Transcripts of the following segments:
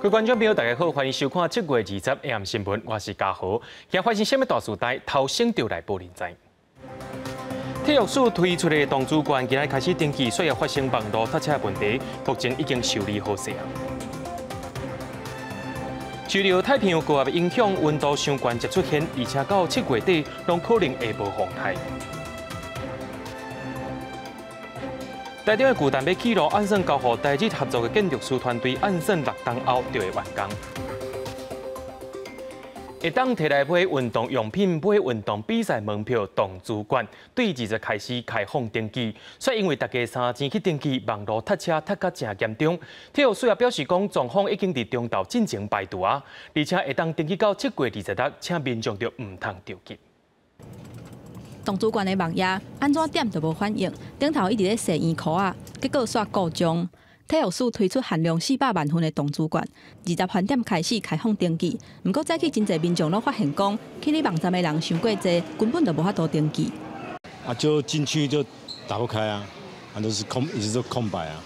各位观众朋友，大家好，欢迎收看7月20 AM 新闻，我是嘉豪。今发生什么大事代？头先就来报您知。体育署推出的动主管，今日开始登记，需要发生网络塞车的问题，目前已经修理好势啊。受到太平洋高压的影响，温度相关接出现，而且到7月底，拢可能会无风台。台中的巨蛋要起路，按算交予台日合作的建筑师团队，按算6档后就会完工。会当摕来买运动用品、买运动比赛门票，动主管对20日开始开放登记，却因为大家3钱去登记，网络塞车塞甲真严重。体育署也表示讲，状况已经伫中昼进行排除啊，而且会当登记到7月20日，请民众就唔通着急。动主管的网页安怎点都无反应，顶头一直咧洗圆箍啊，结果煞故障。体育署推出限量400万份的动主管，20饭店开始开放登记。不过早起真侪民众都发现讲，去你网站的人伤过济，根本就无法度登记。就进去就打不开啊，都是一直都空白啊。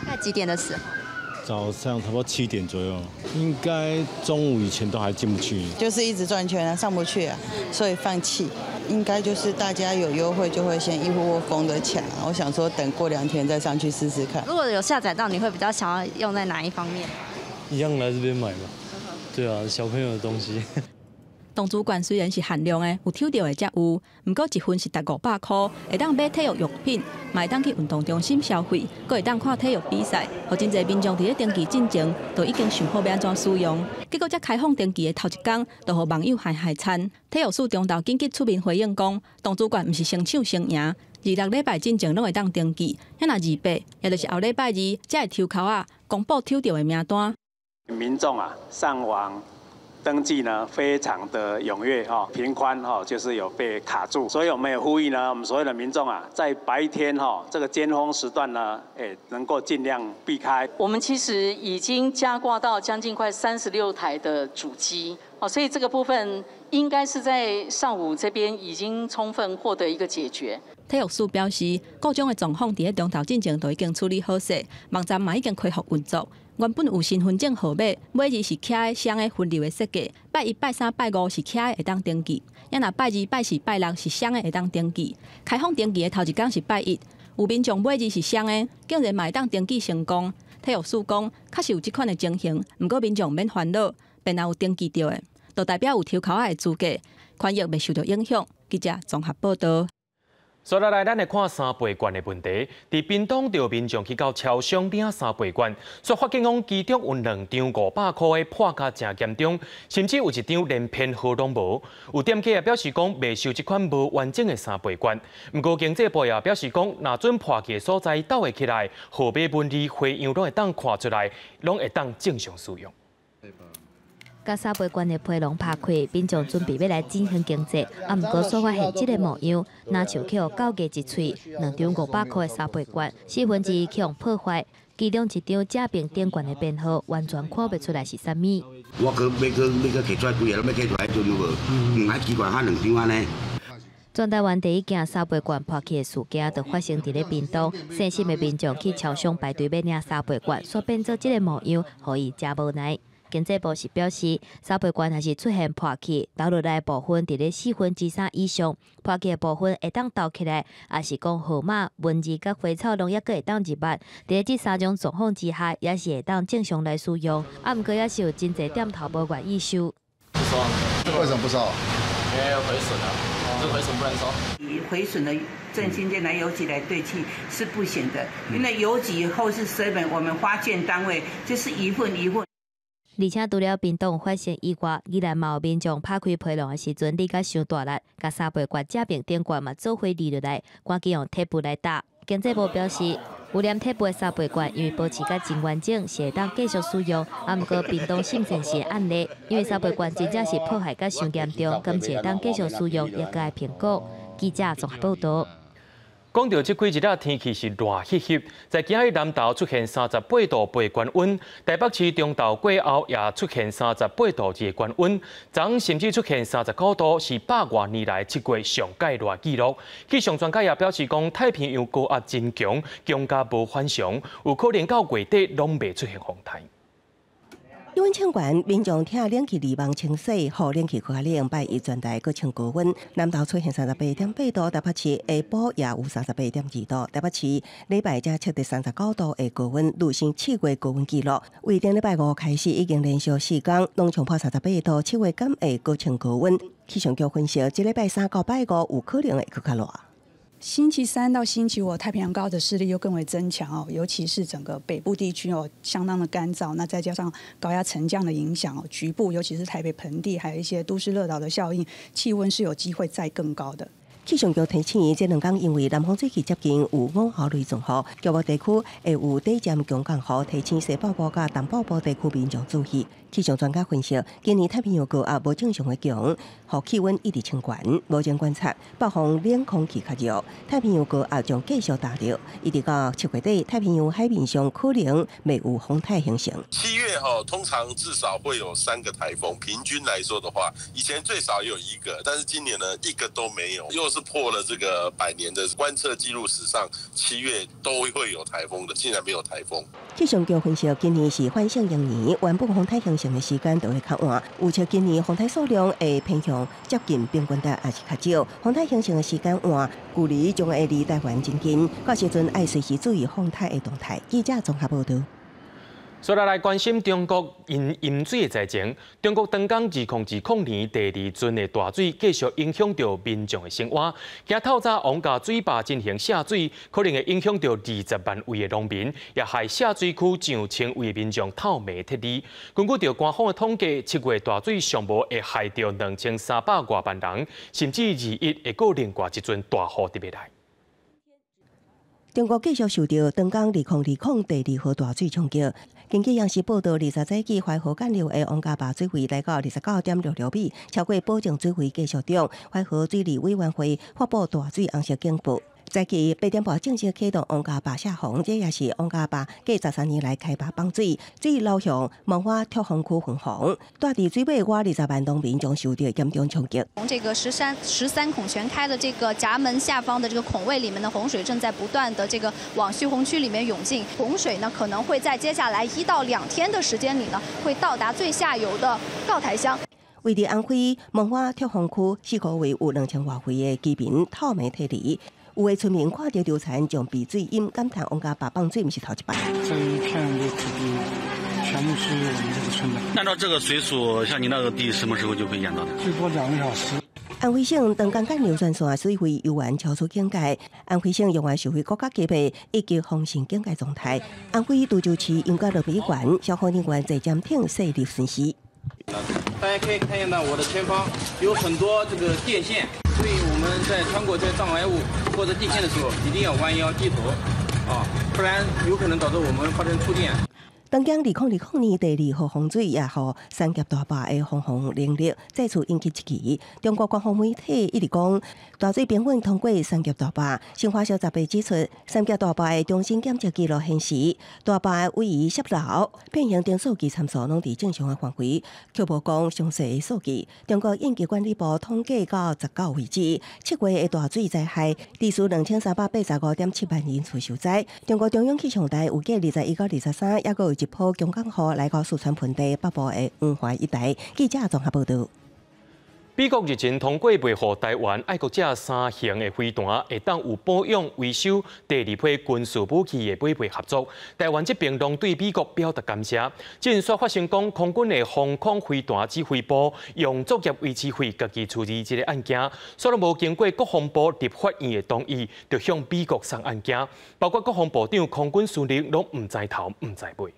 大概几点的时候？早上差不多7点左右，应该中午以前都还进不去。就是一直转圈啊，上不去啊，所以放弃。应该就是大家有优惠就会先一窝窝蜂的抢，我想说等过2天再上去试试看。如果有下载到，你会比较想要用在哪一方面？一样来这边买吧。对啊，小朋友的东西。动主管虽然是限量的，有抽到的才有，不过一份是值500块，会当买体育用品，嘛会当去运动中心消费，阁会当看体育比赛。互真侪民众伫咧登记进前，都已经想好要安怎使用。结果才开放登记的头一天，就互网友海惨。体育署中昼紧急出面回应讲，动主管毋是先抢先赢，26礼拜进前拢会当登记，若28，也就是后礼拜2才会抽口啊，公布抽到的名单。民众上网登记呢非常的踊跃频宽就是有被卡住，所以我们也呼吁呢，我们所有的民众在白天这个尖峰时段呢，能够尽量避开。我们其实已经加挂到将近快36台的主机，所以这个部分应该是在上午这边已经充分获得一个解决。体育署表示，各种的状况伫咧中昼进前都已经处理好势，网站嘛已经恢复运作。原本有身份证号码，每日是徛在双的分流的设计，拜1、拜3、拜5是徛的会当登记，也若拜2、拜4、拜6是双的会当登记。开放登记的头一天是拜1，有民众每日是双的，竟然嘛会当登记成功。体育署讲，确实有这款的情形，不过民众免烦恼，便若有登记到的，就代表有抽口仔的资格，权益未受到影响。记者综合报道。接下来，咱来看三倍券的问题。伫屏东，有民众去到超商领三倍券，却发现讲其中有2张500块的破价真严重，甚至有1张连编号拢无。有店家也表示讲未收这款无完整的三倍券。不过经济部也表示讲，若准破价所在倒会起来，号码文字花样拢会当看出来，拢会当正常使用。甲三倍券的批笼拍开，民众准备要来振兴经济，不过所发现这个模样，拿手去互高价一喙，2张500块的三倍券，4分之一去互破坏，其中1张假并点券的编号完全看不出来是啥物。我要摕出来几个，要摕出来就有无？唔爱奇怪，哈2张安尼。全台湾第一件三倍券破起的事件，就发生伫咧屏东，细心的民众去超商排队要领三倍券，却变做这个模样，互伊真无奈。经济部是表示，三倍券还是出现破气，倒落来部分伫咧4分之3以上，破气的部分会当倒起来，也是讲号码、文字甲花草拢也个会当入墨。伫咧这3种状况之下，也是会当正常来使用。不过也是有真侪店头无愿意收。不收，为什么不收？因为毁损了，这毁损不能收。以毁损的振兴电来邮局来对齐是不行的，因为邮局后是7，我们发件单位就是一份。而且除了屏东发生以外，依然嘛有民众拍开批笼的时阵，你甲伤大力，甲三倍券假并点券嘛做伙立落来，赶紧用贴布来打。经济部表示，有黏贴布的三倍券，因为保持甲真完整，是会当继续使用。不过屏东新城市的案例，因为三倍券真正是破坏甲伤严重，今次会当继续使用，也该爱评估。记者综合报道。讲到这几日天气是热翕翕，在今日南投出现38度8高温，台北市中昼过后也出现38度2高温，昨甚至出现39度，是100多年来7月上界热纪录。气象专家也表示讲，太平洋高压真强，强加无反常，有可能到月底拢未出现风台。因为温清悬，民众听冷气2万清洗，予冷气开冷，拜一全台各称高温。南投出现38.8度，台北市下晡也有38.2度，台北市礼拜才测得39度的高温，陆升7月高温纪录。为顶礼拜5开始，已经连续4天拢冲破38度，7月敢会各称高温。气象局分析，这礼拜3到拜5有可能会更较热。星期3到星期5，太平洋高的势力又更为增强哦，尤其是整个北部地区哦，相当的干燥。那再加上高压沉降的影响哦，局部尤其是台北盆地，还有一些都市热岛的效应，气温是有机会再更高的。气象局提醒，这2天因为南方水汽接近，有5号雷阵雨，局部地区会有短暂强降雨，提醒西北部甲东北部地区民众注意。气象专家分析，今年太平洋高压无正常的强，予气温一直清悬。目前观察，北方冷空气较热，太平洋高压将继续打热，一直到7月底，太平洋海面上可能未有风台形成。7月通常至少会有3个台风，平均来说的话，以前最少也有1个，但是今年呢1个都没有，又是破了这个100年的观测记录史上7月都会有台风的，竟然没有台风。气象局分析，今年是反省迎年，原本风台形成的时间就会较晚，预测今年风台数量会偏向接近平均值，还是较少。风台形成的时间晚，距离将会离台湾真近，到时阵要随时注意风台的动态。记者综合报道。所以来关心中国因淹水的灾情。中国长江2020年第2阵的大水继续影响到民众的生活。今透早王家水坝进行下水，可能会影响到20万位的农民，也害下水区上千位民众透明脱离。根据着官方的统计，7月大水上无会害到2300多万人，甚至2亿会过另外一阵大雨特别来。中国继续受到长江2020第2号大水冲击。根据央视报道，20世纪淮河干流的王家坝水位来到29.66米，超过保证水位继续中。淮河水利委员会发布大水红色警报。早期8点半正式启动王家坝泄洪，这也是王家坝继13年来开坝放水，水流向文化拓荒区分洪，大地水尾外20万农民将受到严重冲击。从这个13孔全开的这个闸门下方的这个孔位里面的洪水正在不断的这个往蓄洪区里面涌进，洪水呢可能会在接下来1到2天的时间里呢，会到达最下游的告台乡。位于安徽文化拓荒区4个位有2000多位的居民透明脱离。有的村民看到流产将鼻水饮，感叹王家坝放水不是头一摆。这一片的土地全部是我们这个村的。按照这个水速，像你那个地什么时候就会淹到的？最多2个小时。安徽省长江干流专线水位由原超出警戒，安徽省用来受惠国家级别以及防汛警戒状态。安徽杜州市应该路比县消防人员在江艇设立巡视。大家可以看见到我的前方有很多这个电线，所以我们在穿过这些障碍物或者地线的时候，一定要弯腰低头，不然有可能导致我们发生触电。长江2020年第2号洪水也予三峡大坝的防洪能力再次引起质疑。中国官方媒体一直讲，大水平稳通过三峡大坝。新华社杂志指出，三峡大坝的中心检测记录显示，大坝的位移泄漏、变形等数据参数拢伫正常的范围，却无讲详细的数据。中国应急管理部统计到19为止，7月的大水灾害，地数2385.7万人次受灾。中国中央气象台预计21到23，也有一波强降雨来到四川盆地北部的黄淮一带。记者综合报道。美国日前通过卖予台湾爱国者3型的飞弹，会当有保养、维修第2批军事武器的买卖合作。台湾这边拢对美国表达感谢。前说发生讲，空军的防空飞弹指挥部用作业维持费家己处理这个案件，所以无经过国防部立法院的同意，就向美国送案件。包括国防部长、空军司令拢唔知头唔知尾。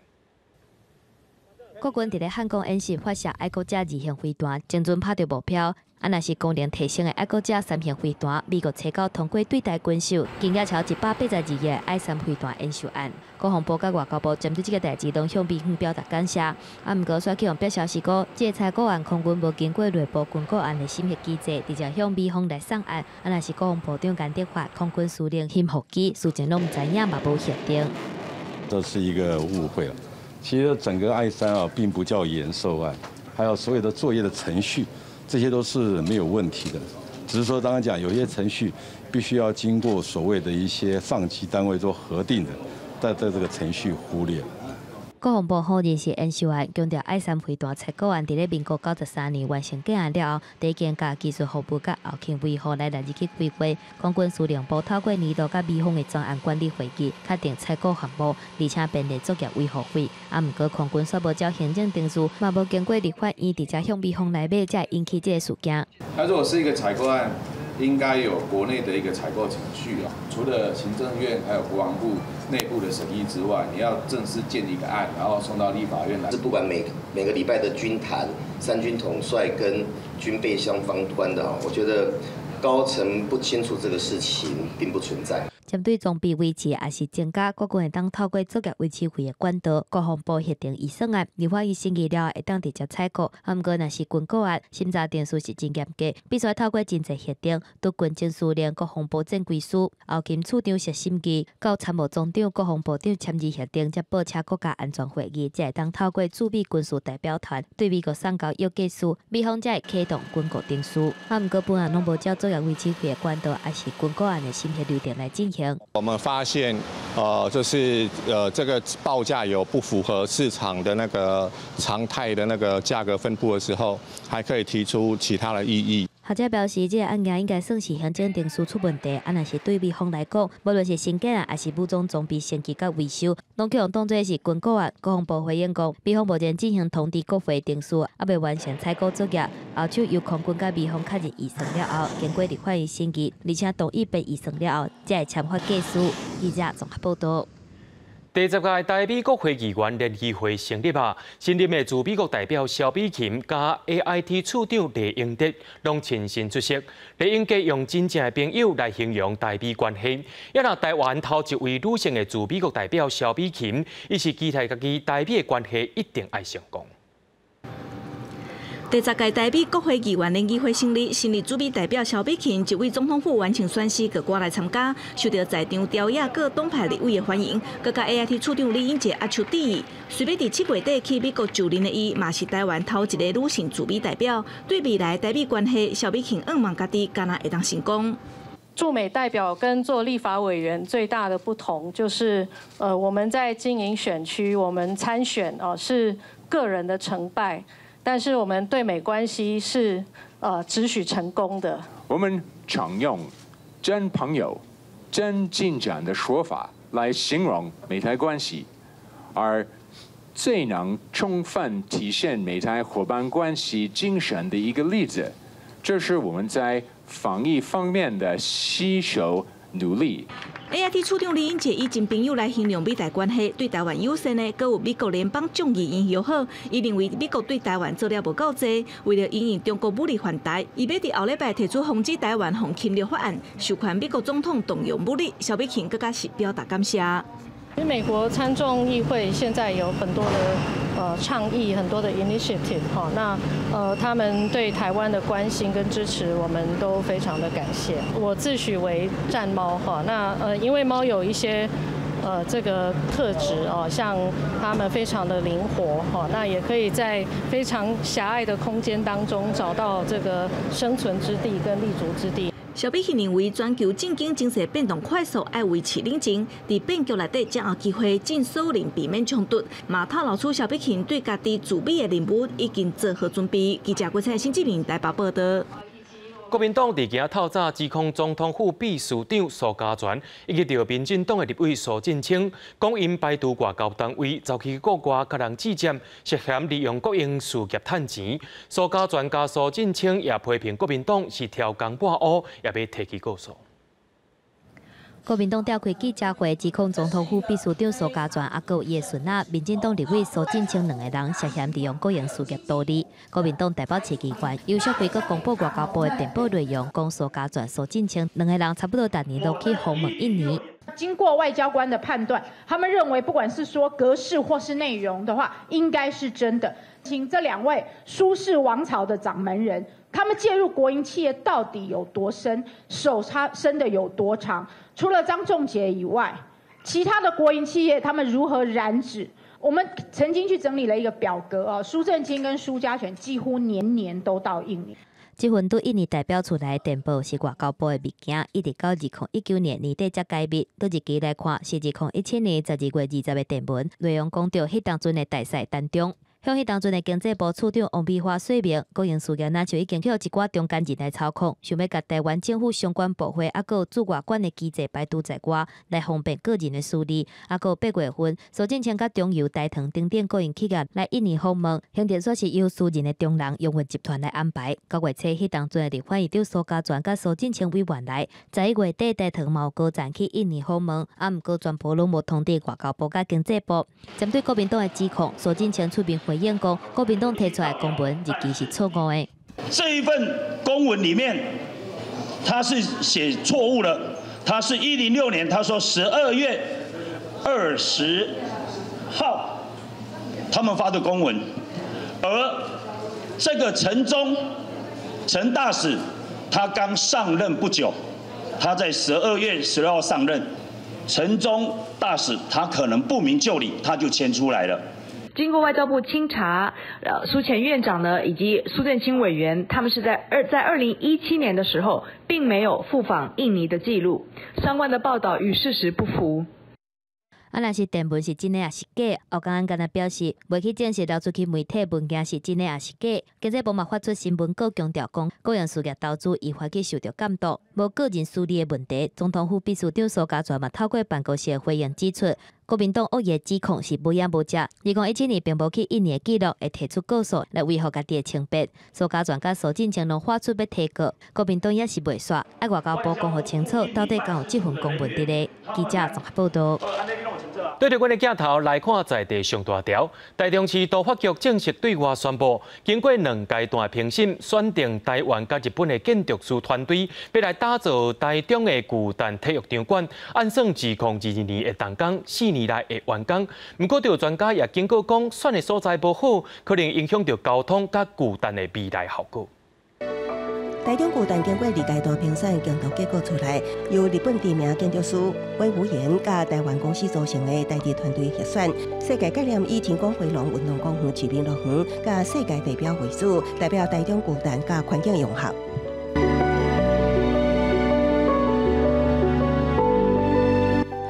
国军伫咧汉光演习发射爱国者2型飞弹，精准拍到目标。若是功能提升的爱国者3型飞弹，美国提交通过对台军售，经验超182亿的I3飞弹演习案。国防部甲外交部针对这个代志，拢向美方表达感谢。毋过，选去用表消息讲，这采购案空军无经过内部军购案的审核机制，直接向美方来送案。若是国防部长颜德发、空军司令辛福基，事前拢唔知影，嘛无协定。这是一个误会了。其实整个I3并不叫延寿案，还有所有的作业的程序，这些都是没有问题的。只是说刚刚讲，有些程序必须要经过所谓的一些上级单位做核定的，但在这个程序忽略了。国防部后人士演习完，强调爱山飞弹采购案伫咧民国93年完成建案了后，第一件甲技术服务甲后勤维护来日去规划。空军司令部透过年度甲美方的专案管理会议，确定采购项目，而且编列作业维护费。啊，毋过空军却无照行政程序，嘛无经过立法院直接向美方来买，才引起这个事件。它如果是一个采购案，应该有国内的一个采购程序啊，除了行政院还有国防部内部的审议之外，你要正式建立一个案，然后送到立法院来。是不管每个礼拜的军谈，三军统帅跟军备相方端的，我觉得高层不清楚这个事情并不存在。针对装备维持也是增加，国军会当透过作业维持费的管道，国防部核定预算案，立法院审议了会当直接采购。毋过若是军购案，审查点数是真严格，必须透过真济核定，督军政司令、国防部正规司、后勤处长设审议，到参谋总长、国防部长签字核定，才报请国家安全会议，才会当透过驻美军事代表团对美国送交约计书，美方才会启动军购定数。毋过本案拢无照作业维持费的管道，还是军购案的审核流程来进行。我们发现，就是这个报价有不符合市场的那个常态的那个价格分布的时候，还可以提出其他的异议。学者表示，这个案件应该算是行政定数出问题，啊，若是对美方来讲，无论是新建案还是武装装备升级甲维修，拢可用当作是军购案。国防部回应讲，美方目前进行通知国会定数，还未完成采购作业，后手由空军甲美方确认预算了后，经过立法院审议，而且同意编预算了后，才会签发计数。记者综合报道。第10届台美国会议员联谊会成立啊，新任的驻美国代表萧美琴加 AIT 处长李英德拢亲身出席。李英德用真正的朋友来形容台美关系，也让台湾头一位女性的驻美国代表萧美琴，伊是期待家己台美的关系一定爱成功。第10届台美国会议员联谊会成立，新任驻美代表萧美琴一位总统府完成宣誓，佮我来参加，受到在场朝野各党派立委的欢迎，佮甲 AIT 处长李英杰握手致意。随便伫7月底去美国就任的伊，嘛是台湾头一个女性驻美代表。对未来台美关系，萧美琴望家己敢若会当成功。驻美代表跟做立法委员最大的不同就是，我们在经营选区，我们参选是个人的成败。但是我们对美关系是只许成功的。我们常用真朋友、真进展的说法来形容美台关系，而最能充分体现美台伙伴关系精神的一个例子，这是我们在防疫方面的携手努力。AIT 处长李英杰以真朋友来形容美台关系，对台湾友善的，佮有美国联邦众议院友好。伊认为美国对台湾做了无够多，为了因应中国武力犯台，伊要伫后礼拜提出防止台湾防侵略法案，授权美国总统动用武力。萧美琴更加是表达感谢。其实美国参众议会现在有很多的倡议，很多的 initiative 哈，那他们对台湾的关心跟支持，我们都非常的感谢。我自诩为战猫哈，那因为猫有一些这个特质哦，像它们非常的灵活哈，那也可以在非常狭隘的空间当中找到这个生存之地跟立足之地。萧美琴认为，全球政经经济变动快速，爱维持冷静，伫变局内底才有机会尽所能避免冲突。嘛透露出萧美琴对家己驻美的任务已经做好准备。记者郭彩新志明台北报道。国民党伫今透早指控总统府秘书长苏家全以及着民进党的立委苏振清，讲因排除外交单位走去国外甲人指占，涉嫌利用国营事业趁钱。苏家全加苏振清也批评国民党是挑工半乌，也要提起告诉。国民党召开记者会，指控总统府秘书长苏家全啊，有伊的孙仔、民进党立委苏振清2个人涉嫌利用国营事业图利。国民党台北市议员尤淑桂阁公布外交部的电报内容，讲苏家全、苏振清2个人差不多逐年都去访问印尼。经过外交官的判断，他们认为不管是说格式或是内容的话，应该是真的。请这2位舒氏王朝的掌门人，他们介入国营企业到底有多深，手伸的有多长？除了张仲杰以外，其他的国营企业他们如何染指？我们曾经去整理了一个表格啊，苏振清跟苏家全几乎年年都到印尼。这份对印尼代表处来电报是外交部的物件，一直到2019年年底才解密。倒一期来看，是2017年12月20日的电文，内容讲到迄当阵的大赛当中。向迄当阵的经济部处长王美花说明，国营事业若就已经有一寡中间人来操控，想要甲台湾政府相关部会，还有驻外馆的机制排除在外，来方便个人的处理。还有8月份，苏贞昌甲中油、台糖等等国营企业来印尼访问，行程说是由私人的中人永运集团来安排。9月初，迄当阵的立法院长苏家全甲苏贞昌委员来，11月底台糖嘛有高站去印尼访问，毋过全部拢无通知外交部甲经济部。针对国民党的指控，苏贞昌出面回应讲，国民党提出来的公文日期是错误的。这一份公文里面，他是写错误了。他是106年，他说12月20号他们发的公文，而这个陈大使他刚上任不久，他在12月16号上任。陈忠大使他可能不明就里，他就签出来了。经过外交部清查，苏前院长呢以及苏正清委员，他们是在2017年的时候，并没有赴访印尼的记录，相关的报道与事实不符。若是电文是真的也是假，欧江安敢若表示，未去证实流出去媒体文件是真的也是假。经济部嘛发出新闻稿强调讲，个人事业投资依法去受到监督，无个人私利的问题。总统府秘书长苏家全嘛透过办公室的回应指出，国民党恶意指控是无影无迹。2017年并无去印尼的记录，会提出告诉来维护家己的清白。苏家全甲苏贞昌拢发出要提告，国民党也是袂煞，爱外交部讲互清楚，到底敢有这份公文伫咧？记者综合报道。对着阮的镜头来看在地上大条，台中市都发局正式对外宣布，经过2阶段评审，选定台湾甲日本的建筑师团队，要来打造台中的巨蛋体育场馆，按算2022年会动工，4年内会完工。不过，有专家也警告讲，选的所在不好，可能影响到交通甲巨蛋的未来效果。台中巨蛋经过2阶段评审，竞投结果出来，由日本知名建筑师魏武元甲台湾公司组成的台地团队协选。世界概念以天光回廊、运动公园、市民乐园甲世界地标为主，代表台中巨蛋甲环境融合。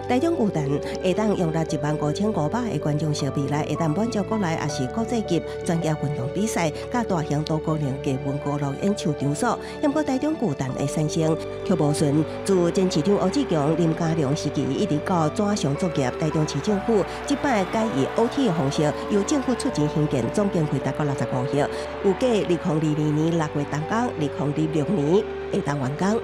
台中巨蛋会当容纳15500个观众席，未来会当满足国内也是国际级专业运动比赛，甲大型多功能嘅文娱乐演唱场所。不过台中巨蛋的产生却无顺，自前市长吴志强、林佳龙时期一直到转上作业，台中市政府即摆改以 OT 的方式，由政府出钱兴建，总经费达到65亿，有计2022年6月动工，2026年会当完工。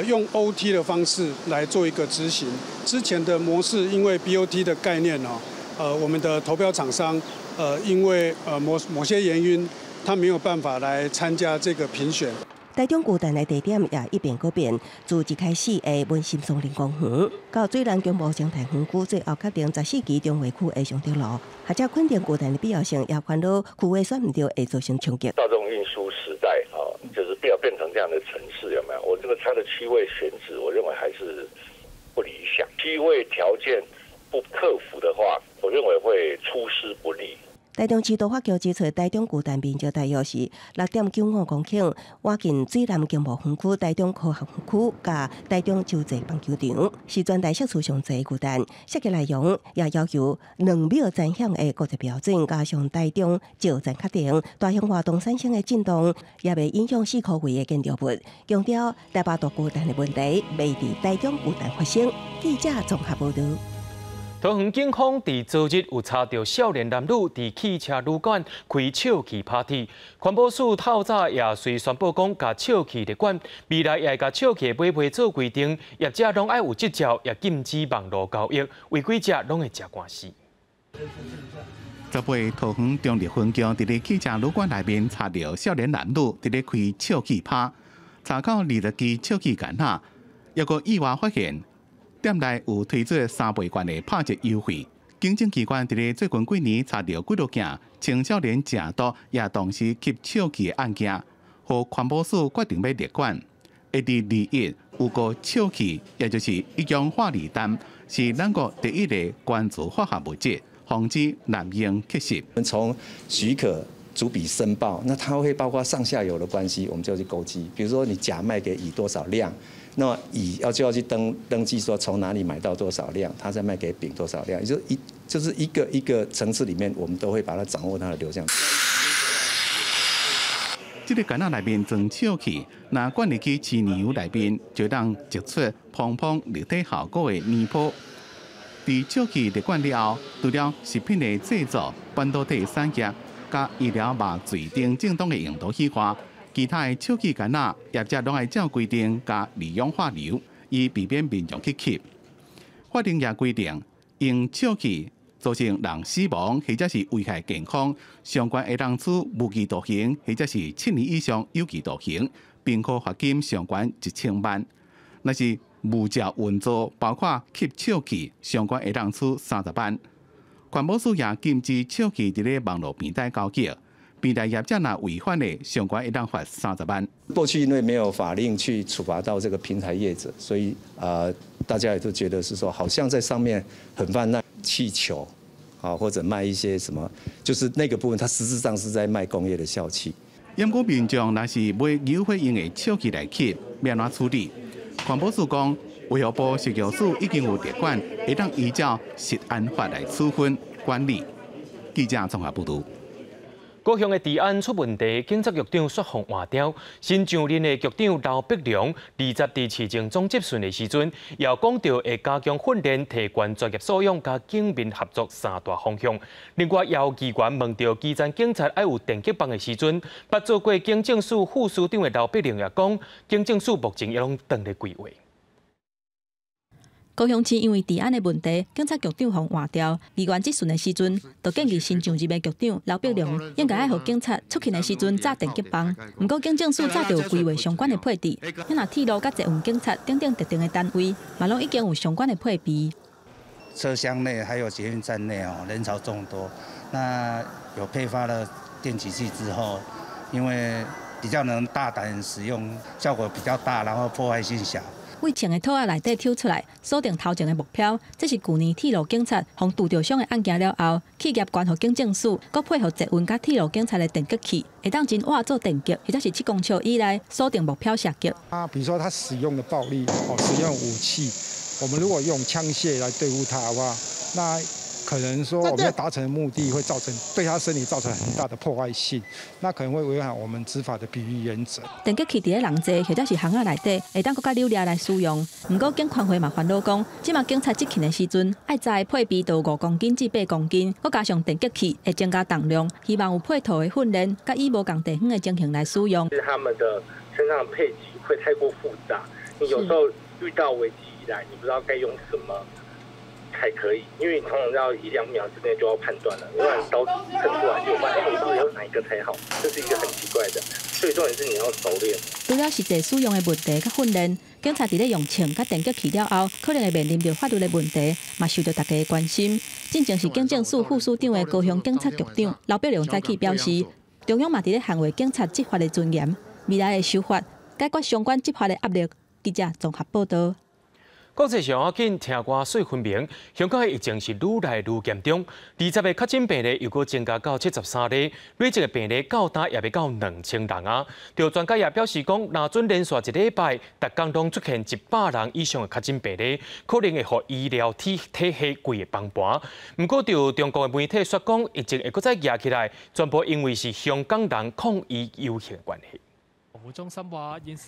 用 OT 的方式来做一个执行。之前的模式，因为 BOT 的概念我们的投标厂商因为某些原因，他没有办法来参加这个评选。台中巨蛋的地点也一变改变，自一开始的文心松林公园，到水南中部生态园区，最后决定14期中卫区的上条路，或者肯定巨蛋的必要性，也烦恼区位选唔到会造成冲击。大众运输时代就是不要变成这样的城市，有没有？我这个它的区位选址，我认为还是不理想。区位条件不克服的话，我认为会出师不利。台中市都发局指出，台中巨蛋面积大约是6.95公顷，挖进水南经贸园区、台中科学园区、甲台中洲际棒球场，是全台设处上侪巨蛋。设计内容也要求2秒展现的国际标准，加上台中就站确定，大型活动产生的震动，也未影响4区位的建筑物。强调台北大巨蛋的问题未伫台中巨蛋发生。记者综合报道。桃园警方伫昨日有查到少年男女伫汽车旅馆开笑气 party， 环保署透早也随宣布讲，甲笑气旅馆未来也甲笑气买卖做规定，业者拢爱有执照，也禁止网络交易，违规者拢会吃官司。昨晡桃园中立分局伫咧汽车旅馆内面查到少年男女伫咧开笑气趴，查到20支笑气杆仔，也个意外发现。店内有推出3倍券的拍折优惠。警政机关伫咧最近几年查到几多件青少年正毒也同时吸笑气的案件，互环保署决定要列管。下伫2月有个笑气，也就是一氧化锂氮，是咱国第1个关注化学物质，防止滥用吸食。从许可逐笔申报，那它会包括上下游的关系，我们就要去勾稽。比如说你甲卖给乙多少量，那乙就要去登记说从哪里买到多少量，他再卖给丙多少量，就是一个层次里面，我们都会把它掌握它的流向。这个干仔内面装笑气，那管理去饲牛内面就当植出蓬蓬立体效果的泥泡。伫笑气入管了后，除了食品的制作、半导体产业、甲医疗麻醉等正当的用途以外，其他的笑气干仔业者拢爱照规定加利用化流，以避免民众去吸。法令也规定，用笑气造成人死亡或者是危害健康，相关会当处无期徒刑或者是7年以上有期徒刑，并可罚金上悬1000万。若是无照运作，包括吸笑气，相关会当处30万。环保署也禁止笑气伫咧网络平台交易，平台业者若违反的，相关会当罚30万。过去因为没有法令去处罚到这个平台业者，所以大家也都觉得是说，好像在上面很泛滥气球，或者卖一些什么，就是那个部分，它实质上是在卖工业的笑气。如果民众若是买牛会用的笑气来吸，要安怎处理？环保署讲，卫生部食药署已经有列管，会当依照食安法来处分管理。记者综合报道。高雄的治安出问题，警察局长说谎换掉。新上任的局长刘碧良20日市政总接训的时阵，也讲到会加强训练，提悬专业素养，加警民合作3大方向。另外，也有议员问到基层警察爱有电击棒的时阵，捌做过警政署副署长的刘碧良也讲，警政署目前也拢等咧规划。高雄市因为治安的问题，警察局长互换掉。议员质询的时阵，就建议新上任的局长刘碧良应该爱互警察出勤的时阵炸电击棒。不过警政署早就有规划相关的配置，若铁路甲捷运警察等等特定的单位，嘛拢已经有相关的配备。车厢内还有捷运站内人潮众多，那有配发了电击器之后，因为比较能大胆使用，效果比较大，然后破坏性小。为穿的套仔内底抽出来，锁定头前的目标。这是去年铁路警察从杜兆祥的案件了后，企业关乎警政署，佮配合捷运甲铁路警察的电击器，会当真晚做电击，或者是7公尺以内锁定目标射击。比如说他使用的暴力，使用武器，我们如果用枪械来对付他的话，那可能说我们要达成的目的会造成对他身体造成很大的破坏性，那可能会违反我们执法的比例原则。电击器伫咧人济或者是巷仔内底，会当搁较溜达来使用。不过警权会嘛烦恼讲，即马警察执勤的时阵，爱在配备到5公斤至8公斤，搁加上电击器会增加重量，希望有配套的训练，甲以无共地方的情形来使用。他们的身上的配给会太过复杂，你有时候遇到危机以来，你不知道该用什么才可以，因为你通常要1-2秒之内就要判断了，因为刀子伸出来就发现，我到底要哪一个才好，这是一个很奇怪的。所以重点是你要熟练。除了实际使用的问题甲训练，警察伫咧用枪甲电击器了后，可能会面临着法律的问题，嘛受到大家的关心。正正是警政署副署长的高雄警察局长刘碧良早起表示，中央嘛伫咧捍卫警察执法的尊严，未来的修法解决相关执法的压力。记者综合报道。国际上要紧，听歌水分明，香港的疫情是愈来愈严重。20个确诊病例又搁增加到73例，累计的病例到达也要到2000人啊。就专家也表示讲，若准连续1礼拜，逐天拢出现100人以上的确诊病例，可能会互医疗体系规个崩盘。不过，就中国的媒体说讲，疫情会搁再压起来，全部因为是香港人抗议游行的关系。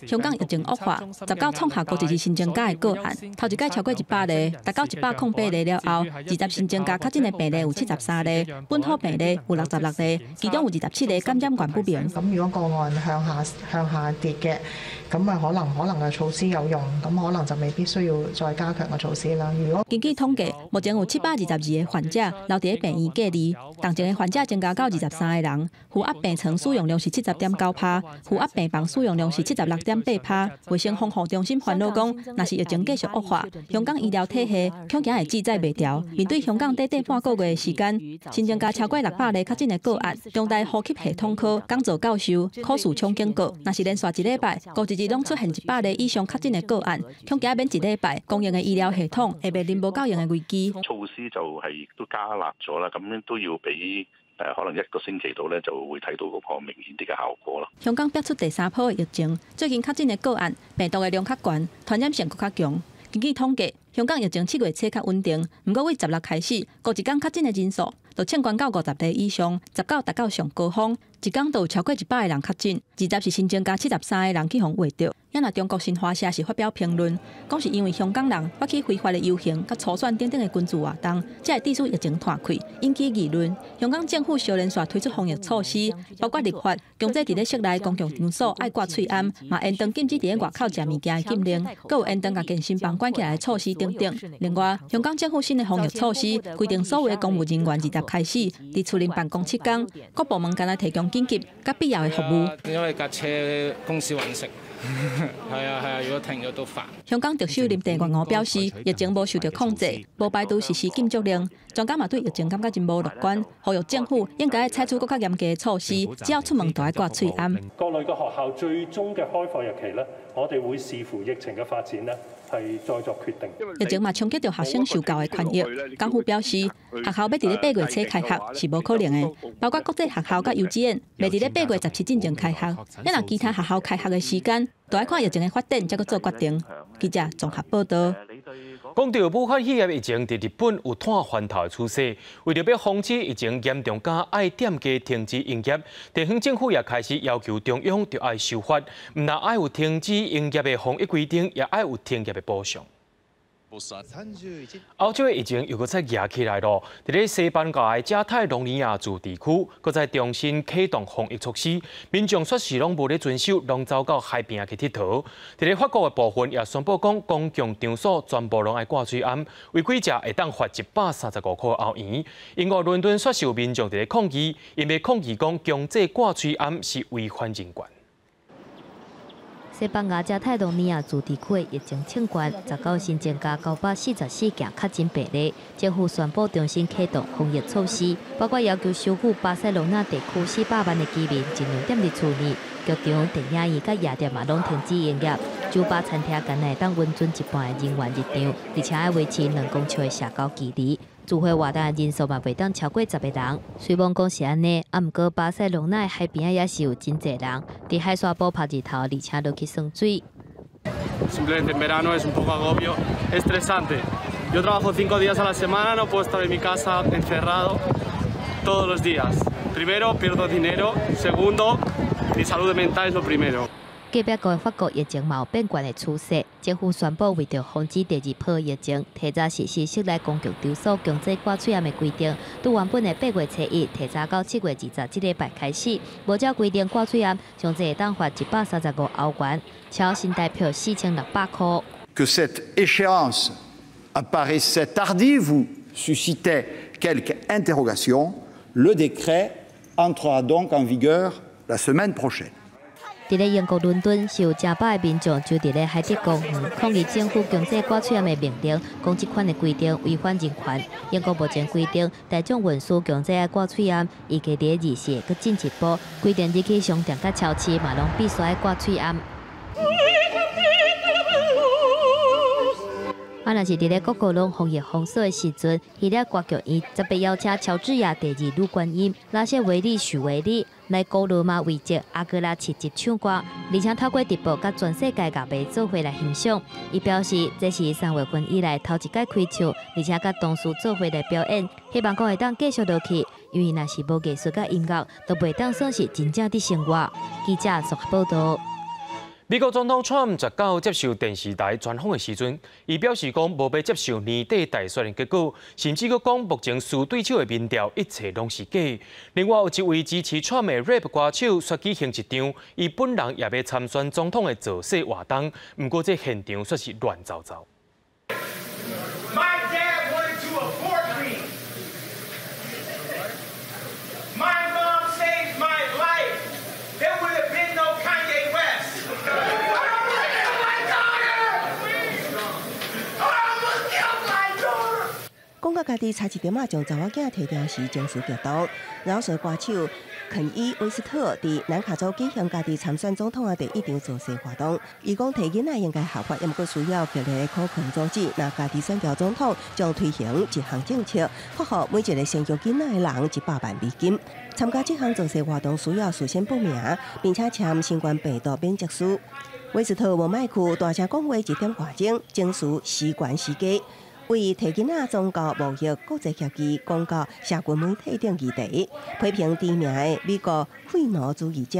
香港疫情恶化，19创下过一日新增加的个案，头一届超过100例，达到108例了后，20新增加确诊的病例有73例，本土病例有66例，其中有27例感染源不明。咁如果個案向下跌嘅，咁啊可能嘅措施有用，咁可能就未必需要再加強嘅措施啦。如果根據統計，目前有722個患者留伫病院隔離，同前嘅患者增加到23個人，負壓病床使用量是70.9%，負壓病房使用量是76.8%。衛生防護中心煩惱講，若是疫情繼續惡化，香港醫療體系恐驚會制載袂掉。面對香港短半個月的時間，新增加超過600例確診的個案，中大呼吸系統科講座教授柯樹聰警告，若是連續1禮拜，過一日攏出現100例以上確診的個案，恐驚免1禮拜，公營嘅醫療系統會面臨無夠用嘅危機。措施就係亦都加辣咗啦，咁樣都要俾可能1個星期度咧就會睇到嗰個明顯啲嘅效果咯。香港爆出第3波嘅疫情，最近確診嘅個案病毒嘅量較懸，傳染性更較強。根據統計，香港疫情7月初較穩定，不過為16開始，過一天確診嘅人數就升懸到50例以上，19達到上高峰，一天就有超過100個人確診，20是新增加73個人去互畫到。也那中國新華社是發表評論，講是因為香港人發起非法的遊行、甲初選等等的軍事活動，才會致使疫情擴開，引起議論。香港政府小連續推出防疫措施，包括立法強制佇咧室內公共場所愛掛喙罨，嘛延長禁止佇咧外口食物件的禁令，閣有延長甲健身房關起來的措施等等。另外，香港政府新的防疫措施規定，所有的公務人員20日開始佇厝內辦公7天，各部門間來提供緊急甲必要的服務。因為架車公司揾食。係啊，如果停咗都煩。香港特首林鄭月娥表示，疫情無受到控制，無排除實施禁足令。專家嘛對疫情感覺真無樂觀，呼籲政府應該採取更加嚴格嘅措施，只要出門都要掛喙罨。各類嘅學校最終嘅開課日期呢，我哋會視乎疫情嘅發展呢，係再作決定。疫情嘛衝擊到學生受教嘅權益，港府表示，學校要佇咧8月初開學是無可能嘅，包括國際學校甲幼稚園，未佇咧8月17之前開學，一若其他學校開學嘅時間，都要看疫情嘅發展，才閣做決定。記者綜合報道。講到武漢肺炎疫情佇日本有拖翻頭嘅趨勢，為咗要防止疫情嚴重甲愛店家停止營業，地方政府也開始要求中央就愛修法，唔但愛有停止營業嘅防疫規定，也愛有停業嘅補償。歐洲嘅疫情又閣再壓起來咯，佇咧西班牙嘅加泰隆尼亞自治區，閣再重新啟動防疫措施，民眾說是攏無咧遵守，攏走到海邊去佚佗。佇咧法國嘅部分也宣布講，公共場所全部攏愛掛喙罨，違規者會當罰135塊歐元。英國倫敦說是有民眾佇咧抗議，因為抗議講強制掛喙罨是違反人權。西班牙加泰隆尼亞自治區疫情清關，19新增加944件確診病例。政府宣布重新啟動防疫措施，包括要求首府巴塞隆納地區400萬的居民盡量踮佇厝內，劇場、電影院甲夜店嘛攏停止營業，酒吧、餐廳間內當溫準一半的人員入場，而且要維持2公尺的社交距離。聚會活動人數嘛袂當超過10個人。雖然講是安尼，啊毋過巴塞隆納海邊也是有真濟人，佇海沙堡拍日頭，而且落去耍水。Simplemente en verano es un poco agobio, estresante. Yo trabajo 5 días a la semana, no puedo estar en mi casa encerrado todos los días. Primero, pierdo dinero. Segundo, mi salud mental es lo primero. 隔壁國法國疫情嘛有變懸的趨勢，政府宣布為着防止第2波疫情，提早實施室內公共場所強制掛喙罨的規定，從原本的8月初1提早到7月27這禮拜開始，無照規定掛喙罨，將會當罰135歐元，超新台幣4600塊。Que cette échéance apparaissait tardive ou suscitait quelques interrogations, le décret entrera donc en vigueur la semaine prochaine. 佇咧英國倫敦，是有真飽的民眾就佇咧海德公園抗議政府強制掛喙罨的命令，講這款的規定違反人權。英國目前規定，大眾運輸強制愛掛喙罨，預計佇24日閣進一步規定，入去商店甲超市嘛攏必須愛掛喙罨。啊，若是佇咧各國攏防疫封鎖的時陣，希臘歌劇院特別邀請喬治亞第2女觀音拉謝維利許維利來古羅馬遺跡阿格拉市集唱歌，而且透過直播甲全世界樂迷做伙來欣賞。伊表示，這是3月份以來頭一屆開唱，而且甲同事做伙來表演，希望講會當繼續落去，因為若是無藝術甲音樂，都袂當算是真正的生活。記者綜合報道。美國總統川普19接受電視台專訪的時陣，伊表示講無要接受年底大選的結果，甚至佫講目前輸對手的民調一切攏是假。另外有一位支持川普的 rap 歌手說舉行一場，伊本人也要參選總統的造勢活動，不過這現場說是亂糟糟。講到发家己差一点将查某囝摕掉时情绪激动，饶舌歌手肯伊威斯特伫南卡州举行家己参选总统的第一场造势活动。伊讲，摕囡仔应该合法，也毋过需要激励的可权组织，若家己选调总统，将推行一项政策，发予每一个生育囡仔的人100万美金。参加这项造势活动需要事先报名，并且签新冠病毒免责书。威斯特无麦克大声讲话1点外钟，情绪时悬时加。为提囡仔宗教侮辱国际协议，公告社群媒体等议题，批评知名的美国废奴主义者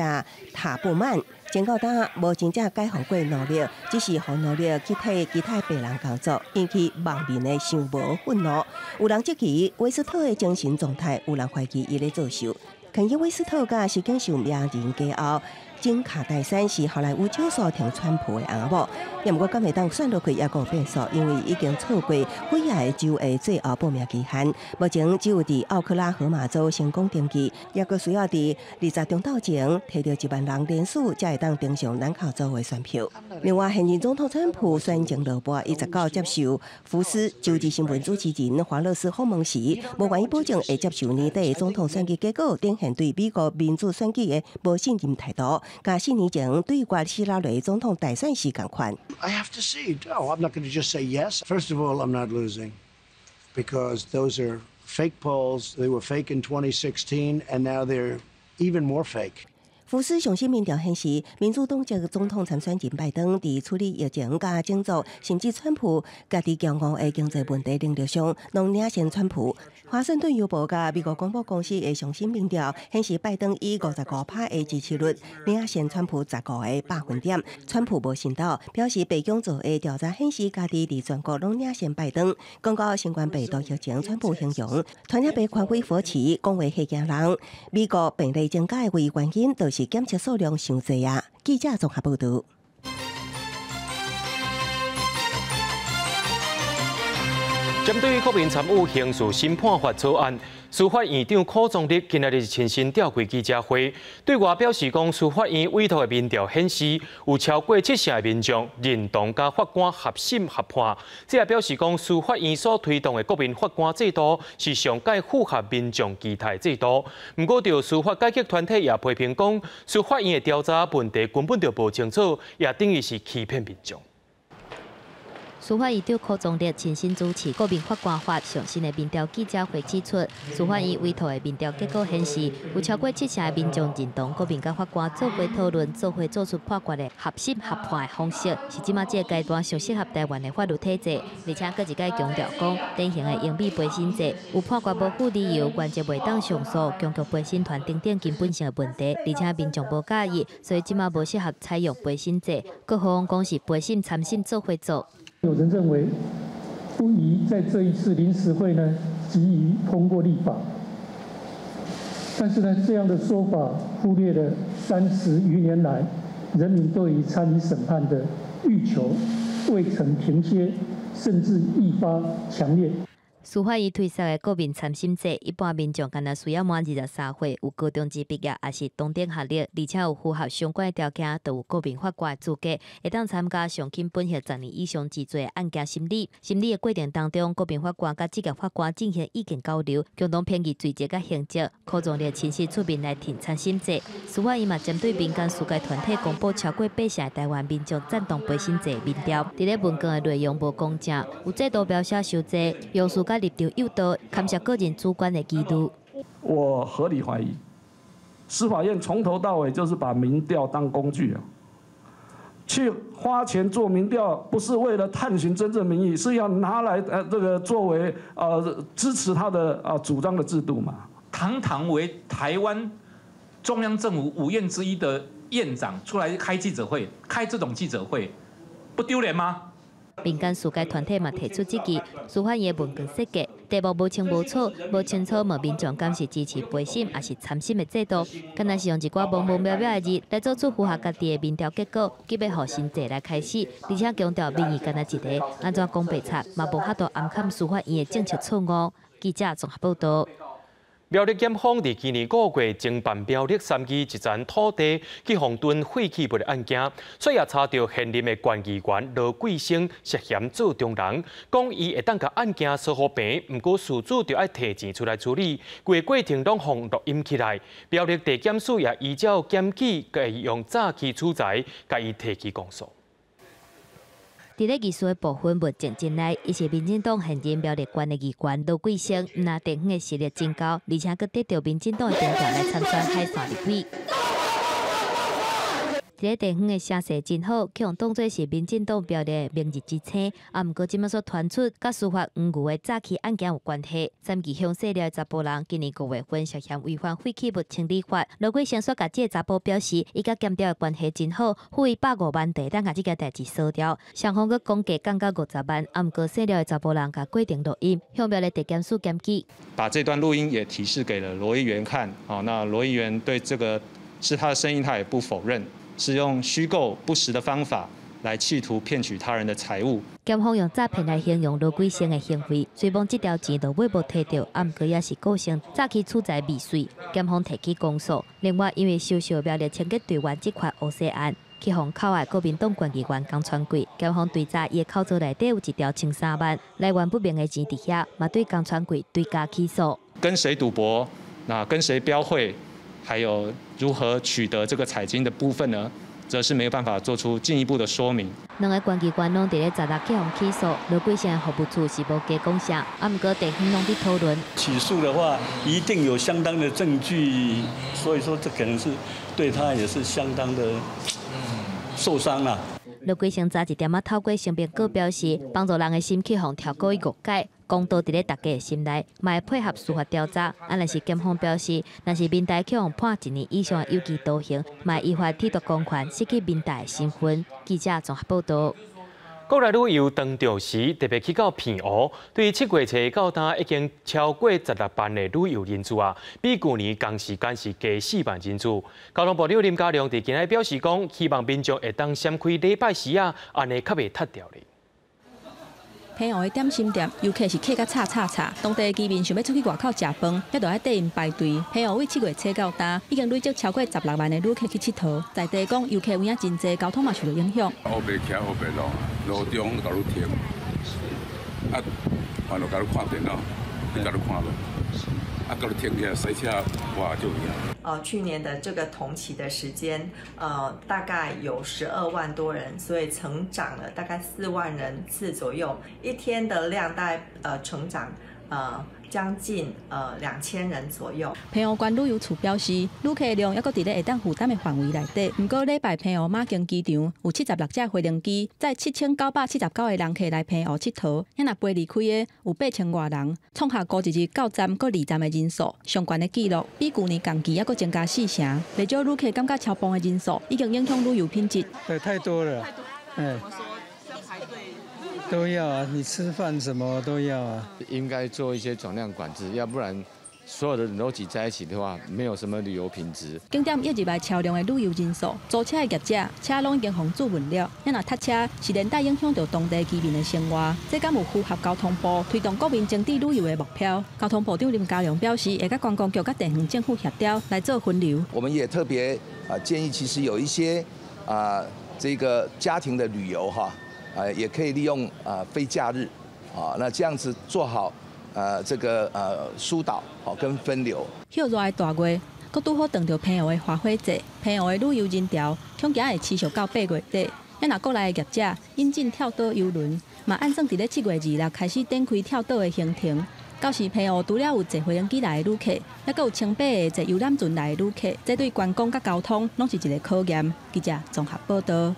塔布曼，警告他无真正解放过奴隶，只是互奴隶去替其他白人工作，引起网民的伤无愤怒。有人质疑威斯特的精神状态，有人怀疑伊咧作秀。肯伊威斯特甲实境秀名人家后。金卡戴珊是好莱坞少数挺川普的翁某，也毋过敢会当选落去也有变数，因为已经错过几个州的最后报名期限。目前只有伫奥克拉荷马州成功登记，也阁需要伫20中昼前摕到1万人连署，才会当登上南卡州的选票。另外，现任总统川普选情落败，伊19接受福斯周日新闻主持人华勒斯访问时，无愿意保证会接受年底总统选举结果，展现对美国民主选举的无信任态度。甲4年前对决希拉里总统大选时同款。I have to see. No, I'm not going to just say yes. First of all, I'm not losing because those are fake polls. They were fake in 2016, and now they're even more fake. 福斯上新民调显示，民主党籍总统参选人拜登伫处理疫情甲政治，甚至川普家己骄傲的经济问题领域上，拢领先川普。华盛顿邮报甲美国广播公司的上新民调显示，拜登以55%的支持率领先川普15个百分点。川普无信道，表示白宫做的调查显示，家己伫全国拢领先拜登。讲到新冠病毒疫情，川普形容传染病权威佛奇讲话吓惊人。美国病例增加的唯一原因就是检测数量伤济啊！记者综合报道。针对国民参与刑事审判法草案，司法院长柯宗立今日亲身召开记者会，对外表示讲，司法院委托的民调显示，有超过70%的民众认同甲法官合审合判。这也表示讲，司法院所推动的国民法官制度是上届符合民众期待制度。不过，就司法改革团体也批评讲，司法院的调查问题根本就无清楚，也等于是欺骗民众。司法院长柯宗立亲身主持国民法官法上新的民调记者会指出，司法院委托的民调结果显示，有超过70%的民众认同国民甲法官做伙讨论、做伙做出判决的合审合判的方式，是即马这个阶段上适合台湾的法律体制。而且，佫一再强调讲，典型的英美陪审制，有判决无附理由，原则袂当上诉，强局陪审团等等根本性的问题。而且民众无介意，所以即马无适合采用陪审制。各方讲是陪审参审做伙做。有人认为不宜在这一次临时会呢急于通过立法，但是呢，这样的说法忽略了30余年来人民对于参与审判的欲求未曾停歇，甚至愈发强烈。司法院推出的国民参审制，一般民众敢若需要满23岁，有高中职毕业，也是同等学历，而且有符合相关的条件，都有国民法官的资格，会当参加上轻本刑10年以上治罪的案件审理。审理的过程当中，国民法官甲职业法官进行意见交流，共同评议罪责甲刑责。柯宗立亲自出面来挺参审制。司法院嘛针对民间司界团体公布超过80%的台湾民众赞同陪审制民调，伫咧文件的内容无公正，有制度描写修正，用词甲立场诱导，牵涉个人主观的基督。我合理怀疑，司法院从头到尾就是把民调当工具啊，去花钱做民调，不是为了探寻真正民意，是要拿来这个作为支持他的主张的制度嘛。堂堂为台湾中央政府5院之一的院长出来开记者会，开这种记者会，不丢脸吗？民间司界团体嘛提出质疑，司法院的文件设计题目无清无楚，无清楚问民众敢是支持陪审还是参审的制度，敢若是用一寡模模渺渺的字来做出符合家己的民调结果，急要互新制来开始，而且强调民意敢若一个，安怎讲白贼嘛无法度暗砍司法院的政策错误。记者综合报道。苗栗检方伫今年5月侦办苗栗3期一层土地去红墩废弃物的案件，却也查到现任的县议员罗贵生涉嫌做中人，讲伊会当甲案件说好平，毋过事主就要摕钱出来处理，规个过程拢互录音起来。苗栗地检署也依照检举，甲伊用诈欺取财，甲伊提起公诉。 伫咧议事的部分物证进来，伊是民进党现任苗栗县的议员罗贵生，毋但地方的实力真高，而且佫得到民进党的电调来参选海线立委。伫咧地方的声势真好，去用当作是民进党苗栗的明日之星。啊，毋过即摆所传出，甲司法黄牛的诈欺案件有关系。3期乡细了查甫人，今年5月份涉嫌违反废弃物清理法。罗贵生说，甲即个查甫表示，伊甲检调的关系真好，付伊150万地，当甲即件代志扫掉。双方佫讲价降到50万，啊，毋过细了的查甫人甲规定录音，向苗栗地检署检举。把这段录音也提示给了罗议员看，那罗议员对这个是他的声音，他也不否认。 是用虚构不实的方法来企图骗取他人的财物。检方用诈骗来形容罗贵生的行为，虽讲这条钱都尾无摕到，啊，毋过也是构成诈欺取财未遂。检方提起公诉。另外，因为收受苗栗清洁队员这块乌色案，去互口外国民党县议员江川贵，检方追查伊的口座内底有一条130万来源不明的钱伫遐，嘛对江川贵追加起诉。跟谁赌博？那跟谁标会？ 还有如何取得这个彩金的部分呢，则是没有办法做出进一步的说明。两个县议员拢伫咧十六去互起诉，罗贵生的服务处是无加讲啥，啊，毋过地方拢伫讨论。起诉的话，一定有相当的证据，所以说这可能是对他也是相当的受伤啦。罗贵生早一点透过声明稿表示，帮助人的心去互调过误解。 公道伫咧大家的心内，嘛会配合司法调查。啊，若是检方表示，若是民代去互判1年以上的有期徒刑，嘛依法褫夺公权，失去民代的身份。记者综合报道。国内旅游当中时，特别去到澎湖，对7月初到今已经超过16万的旅游人次啊，比去年同时间是加4万人次。交通部长林佳龙伫今日表示讲，希望民众会当闪开礼拜时啊，安尼较袂塌掉咧。 澎湖的点心店，游客是客甲吵，当地的居民想要出去外口食饭，也着爱缀因排队。澎湖为7月初到今，已经累积超过16万的旅客去佚佗。在地讲，游客有影真济，交通嘛受到影响。乌白骑乌白路，路中甲你停，啊，完了甲你看电脑，你甲你看咯，啊，甲你停起来塞车，哇就一样。去年的这个同期的时间，大概有12万多人，所以成长了大概4万人次左右，一天的量大概成长将近2000人左右。澎湖县旅游处表示，旅客量还佫伫咧会当负担的范围内底。不过礼拜澎湖马经机场有76架飞行机，载7979个人客来澎湖佚佗，也若飞离开的有8000多人，创下过一日到站搁2站的人数上悬的纪录，比去年同期还佫增加4成。不少旅客感觉超磅的人数已经影响旅游品质。对，太多了。都要啊，你吃饭什么都要啊。应该做一些总量管制，要不然所有的人都挤在一起的话，没有什么旅游品质。景点一入来超量的旅游人数，租车的业者车拢已经封注文了，也若塞车是连带影响到当地居民的生活。这敢有符合交通部推动国民经济旅游的目标？交通部长林佳龙表示，会甲观光局、甲地方政府协调来做分流。我们也特别建议，其实有一些这个家庭的旅游哈。也可以利用非假日，那这样子做好这个疏导跟分流。热的大月，佮拄好碰到澎湖的花火节，澎湖的旅游人潮恐惊会持续到8月底。也若国内的业者引进跳岛游轮，嘛按算伫咧7月26开始展开跳岛的行程。到时澎湖除了有坐飞行机来的旅客，也佮有清白的坐游览船来的旅客，这对观光佮交通拢是一个考验。记者综合报道。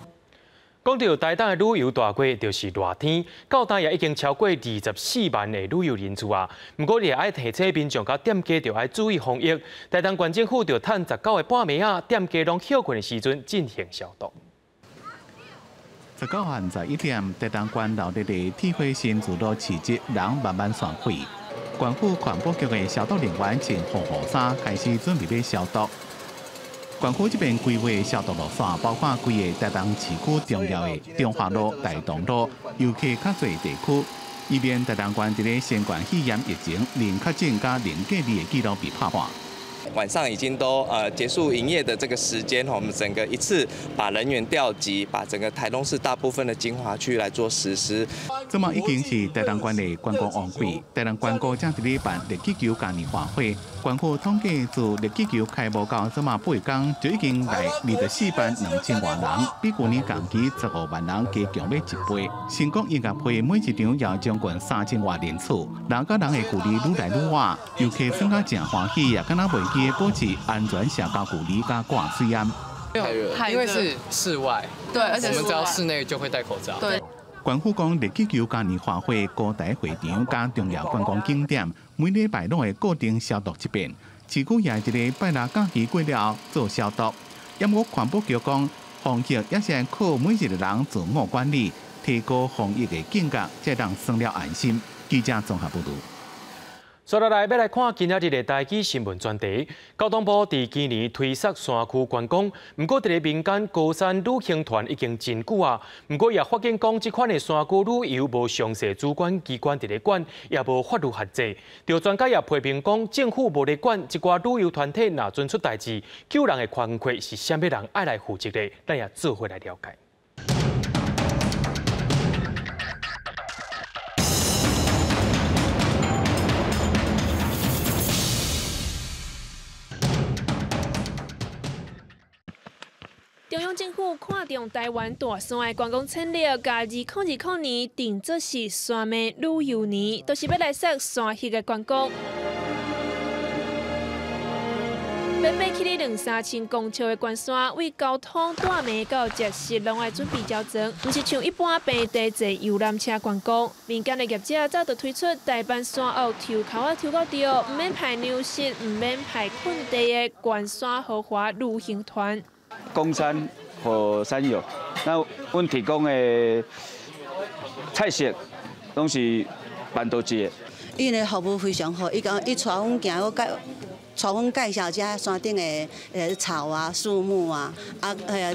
讲到台东的旅游大季，就是热天，到今也已经超过24万的旅游人次啊。不过，也爱提醒民众甲店家，就要注意防疫。台东县政府就趁19个半暝啊，店家拢休困的时阵进行消毒。19号11点，台东县闹热的铁花新自动市集人慢慢散会。县府环保局的消毒人员穿红雨衫，开始准备要消毒。县府这边规划消毒路线，包括规个台东市区重要的中华路、大同路，尤其较侪地区，以免台东县伫个新冠肺炎疫情零确诊加零隔离的记录被拍破。晚上已经都结束营业的这个时间，我们整个一次把人员调集，把整个台东市大部分的精华区来做实施。这嘛已经是台东县的观光旺季，台东观光正伫咧办日记球嘉年华会。官府统计，自日记球开幕到这嘛8天，就已经来24万2000多人，比去年同期15万人加强了1倍。成功音乐会每一场也将近3000多人次，人甲人的距离愈来愈远，游客算甲正欢喜，也敢若袂记保持安全社交距离甲挂水烟。因为是室外，对，而且我们只要室内就会戴口罩。对。官府讲，日记球嘉年华会高台会场加重要观光景点，每礼拜拢会固定消毒一遍。市区也一个拜六假期过了后做消毒。也我环保局讲，防疫也是靠每一个人自我管理，提高防疫的警觉，才让生了安心。记者综合报道。接下来要来看今仔日的台记新闻专题。交通部伫今年推设山区观光，不过伫个民间高山旅行团已经真久啊。不过也发现讲，这款的山区旅游无详细主管机关伫咧管，也无法律限制。就专家也批评讲，政府无咧管，一寡旅游团体若准出代志，救人的权亏是啥物人爱来负责的？咱也做伙来了解。中央政府看中台湾大山的观光潜力，甲2020年定做是山脉旅游年，都是要来设山系的观光。要爬起哩2-3千公尺的关山，为交通大门到食食拢爱准备较全，毋是像一般平地坐游览车观光。民间的业者早就推出台湾山坳抽口啊抽到着，毋免排牛室，毋免排困地的关山豪华旅行团。公山和山友，那阮提供的菜色拢是办道节。伊的服务非常好，伊带阮行，带阮介绍这山顶的草啊、树木啊，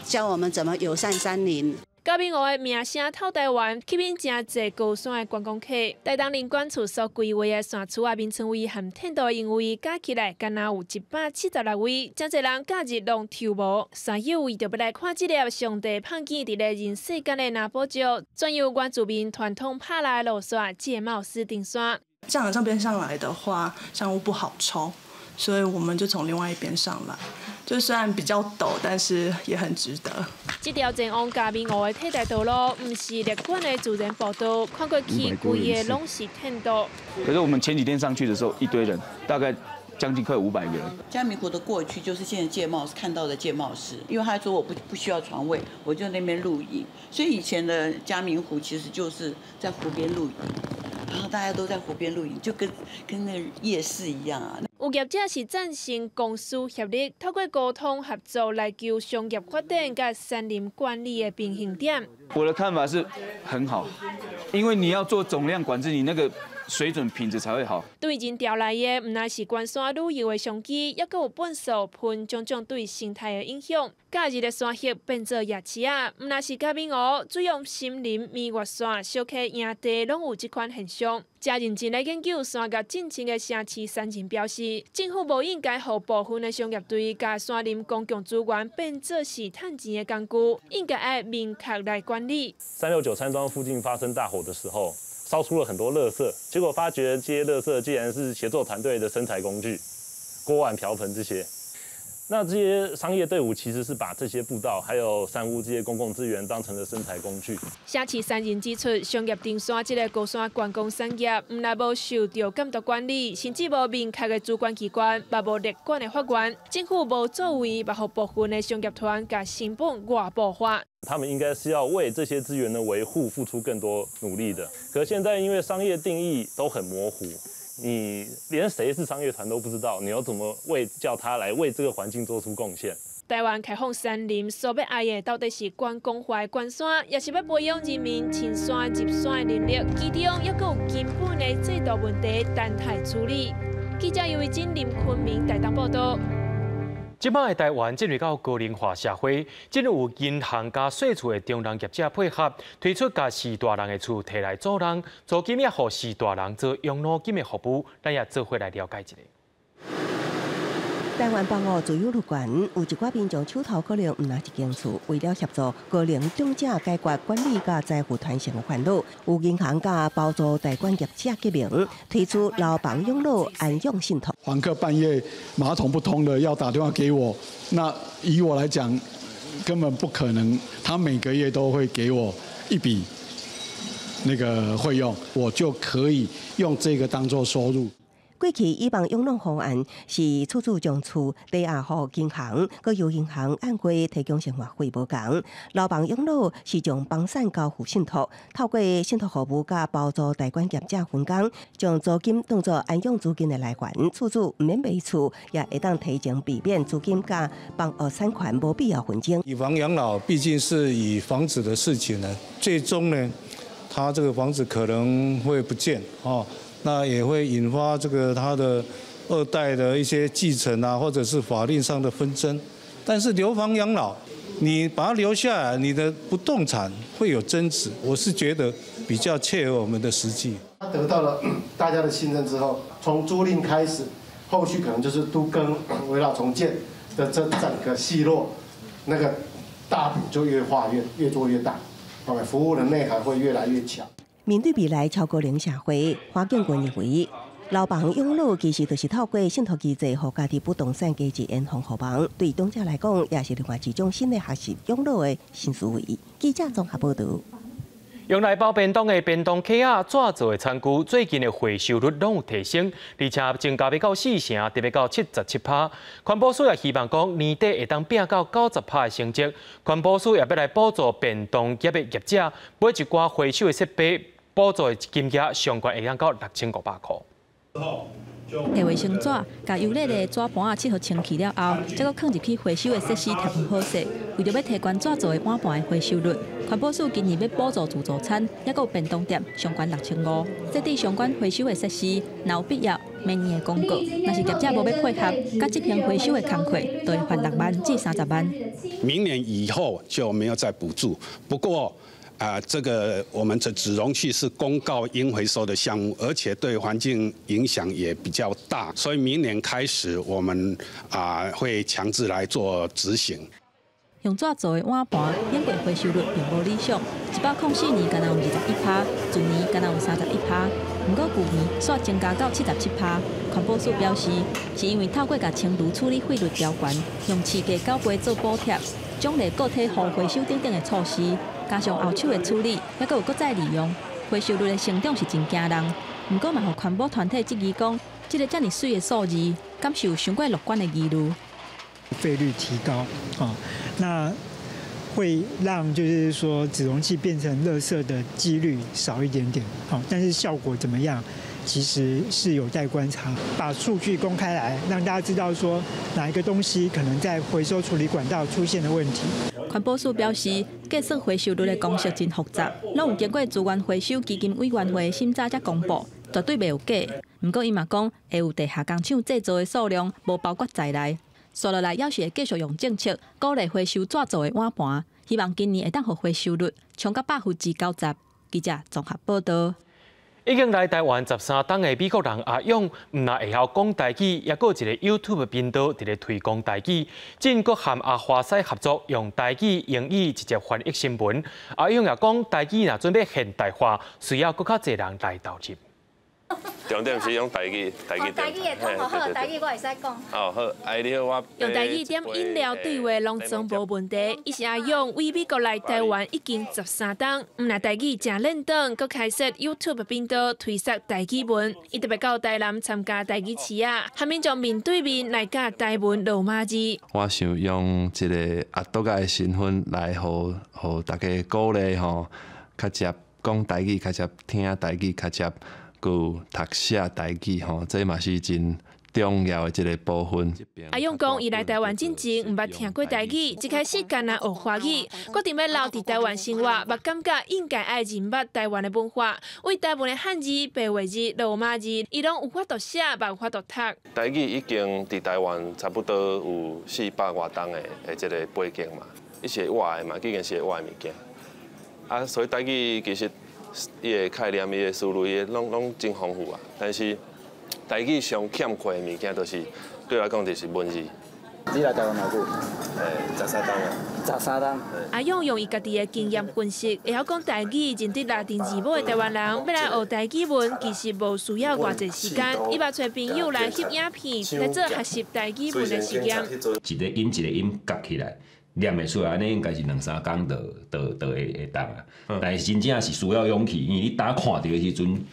教我们怎么友善山林。嘉宾湖的名声透台湾，吸引真侪高山的观光客。台东林管处所规划的山区啊，面村位含天道营位加起来，敢若有176位，真侪人假日拢抽无。山友为着要来看这粒上帝胖见伫咧人世间的那宝石，专由原住民传统拍来的路线界貌斯顶山。这样这边上来的话，山屋不好抽，所以我们就从另外一边上来。就虽然比较陡，但是也很值得。这条前往嘉明湖的替代道路，不是列管的自然步道，看过去规个拢是天道。可是我们前几天上去的时候，一堆人，大概将近快500个人。嘉明湖的过去就是现在界貌看到的界貌室，因为他说我不需要床位，我就那边露营，所以以前的嘉明湖其实就是在湖边露营。然后大家都在湖边露营，就跟那个夜市一样啊。有业者是赞成公私协力，透过沟通合作来求商业发展甲山林管理的平衡点。我的看法是很好，因为你要做总量管制，你那个水准品质才会好。对人调来的，唔乃是关山旅游的商机，也佫有本素喷种种对生态的影响。假日的山溪变做夜市啊，唔乃是嘉明湖、水用森林、蜜月山、小溪营地，拢有这款现象。真认真来研究山岳进程的城市山情表示，政府无应该让部分的商业队甲山林公共资源变做是赚钱的工具，应该要明确来管理。369山庄附近发生大火的时候，烧出了很多垃圾，结果发觉这些垃圾竟然是协作团队的生财工具，锅碗瓢盆这些。那这些商业队伍其实是把这些步道还有山屋这些公共资源当成了生财工具。社企三人指出，商业登山这个高山观光产业，唔但无受到监督管理，甚至无明确的主管机关，也无立管的法源，政府无作为，也互部分的商业团甲成本外部化。他们应该是要为这些资源的维护付出更多努力的。可现在因为商业定义都很模糊。你连谁是商业团都不知道，你要怎么叫他来为这个环境做出贡献？台湾开放山林所要爱的到底是观光化的观山，也是要培养人民亲山入山的能力？其中也有根本的制度问题等待处理。记者尤伟珍、林坤明台东报道。即摆的台湾进入到高龄化社会，真有银行加细厝的中人业者配合，推出甲四大人的厝摕来租人，租金也互四大人做养老金的服务，咱也做伙来了解一下。台湾房屋自有律权，有一寡民众手头可能唔拿一间厝，为了协助高龄长者解决管理甲财富传承的烦恼，有银行甲包租代管业者结名，推出老房养老安养信托。房客半夜马桶不通了，要打电话给我，那以我来讲，根本不可能，他每个月都会给我一笔那个费用，我就可以用这个当做收入。过去以房养老方案是厝厝将厝抵押予银行，佮由银行按规提供生活费无共。老房养老是将房产交付信托，透过信托服务甲包租代管业者分工，将租金当作安养资金的来源，厝厝唔免卖厝，也会当提前避免租金甲房屋产权无必要纷争。以房养老毕竟是以房子的事情呢，最终呢，他这个房子可能会不见哦。那也会引发这个他的二代的一些继承啊，或者是法令上的纷争。但是留房养老，你把它留下来，你的不动产会有增值，我是觉得比较切合我们的实际。他得到了大家的信任之后，从租赁开始，后续可能就是都更、围绕重建的这整个系络，那个大饼就越画越做越大，服务的内涵会越来越强。面对未来超高龄社会，华建军认为，老房养老其实就是透过信托机制，互家己不动产价值延房后房，对长者来讲，也是另外一种新的学习养老的新思维。记者综合报道。用来包便当的便当盒仔纸做的餐具，最近的回收率拢有提升，而且增加要到4成，特别到77%。环保署也希望讲年底会当变到90%的成绩。环保署也要来补助便当业的业者，买一寡回收的设备，补助的金额上悬会当到6500块。摕卫生纸，甲油腻的纸盘切互清气了后，再搁放入去回收的设施，贴好势。为着要提高纸做的碗盘的回收率，环保署今年要补助自助餐，也搁有便当店上悬6500。设置相关回收的设施，若有必要，明年的公告，若是业者无要配合，甲这项回收的工课，就会罚6万至30万。明年以后就没有再补助，不过。这个我们的纸容器是公告应回收的项目，而且对环境影响也比较大，所以明年开始我们会强制来做执行。用纸做的碗盘，免过回收率并无理想，104年敢若有21%，前年敢若有31%，不过旧年煞增加到77%。环保署表示，是因为透过甲清除处理费率调悬，用市价9倍做补贴，奖励个体互回收等等的措施。加上后手的处理，也搁有搁再利用，回收率的成长是真惊人。不过嘛，互环保团体质疑讲，这个遮尔水的数字，敢是有伤过乐观的疑虑。费率提高，那会让就是说纸容器变成垃圾的几率少一点点，但是效果怎么样？其实是有待观察，把数据公开来，让大家知道说哪一个东西可能在回收处理管道出现的问题。环保署表示，计算回收率的公式真复杂，拢有经过资源回收基金委员会审查才公布，绝对袂有假。不过伊嘛讲，会有地下工厂制造的数量无包括在内。接落来要是会继续用政策鼓励回收纸做的碗盘，希望今年会当互回收率冲到90%。记者综合报道。已经来台湾13档的美国人阿勇，唔但会晓讲台语，也搁有一个 YouTube 频道伫咧推广台语。正搁和阿华西合作，用台语、英语直接翻译新闻。阿勇也讲台语若准备现代化，需要搁较侪人来投入。重点是用台语，台语台语会通好，台语我会使讲。哦好，你好我。用台语点饮料对话拢总无问题。伊是阿勇，为美国来台湾已经13档，唔但台语真认真，佮开设 YouTube 频道推说台语文。伊特别到台南参加台语市啊，和民众面对面来教台文罗马字。我想用一个阿多个身份来，互大家鼓励吼，较接讲台语，较接听台语，较接。有读写台语吼，这嘛是真重要的一个部分。阿勇讲，伊来台湾进前毋捌听过台语，一开始干那学华语，决定要留伫台湾生活，嘛感觉应该爱认捌台湾的文化，为台湾的汉字、白话字、罗马字，伊拢有法度写，嘛有法度读。台语已经伫台湾差不多有400多档的这个背景嘛，伊是会画的嘛，已经是会画的物件。啊，所以台语其实伊的概念、伊的思路，伊拢真丰富啊，但是。台语上欠缺的物件，就是对我来讲就是文字。你来台湾偌久？13档啊。13档。阿勇用伊家己的经验分析，会晓讲台语，认得拉丁字母的台湾人，要来学台语文，其实无需要偌济时间。伊捌找朋友来翕影片，来做学习台语文的实验。一个音夹起来。念会出来，安尼应该是2-3天就会当啊。但是真正是需要勇气，因为你打看到的时阵，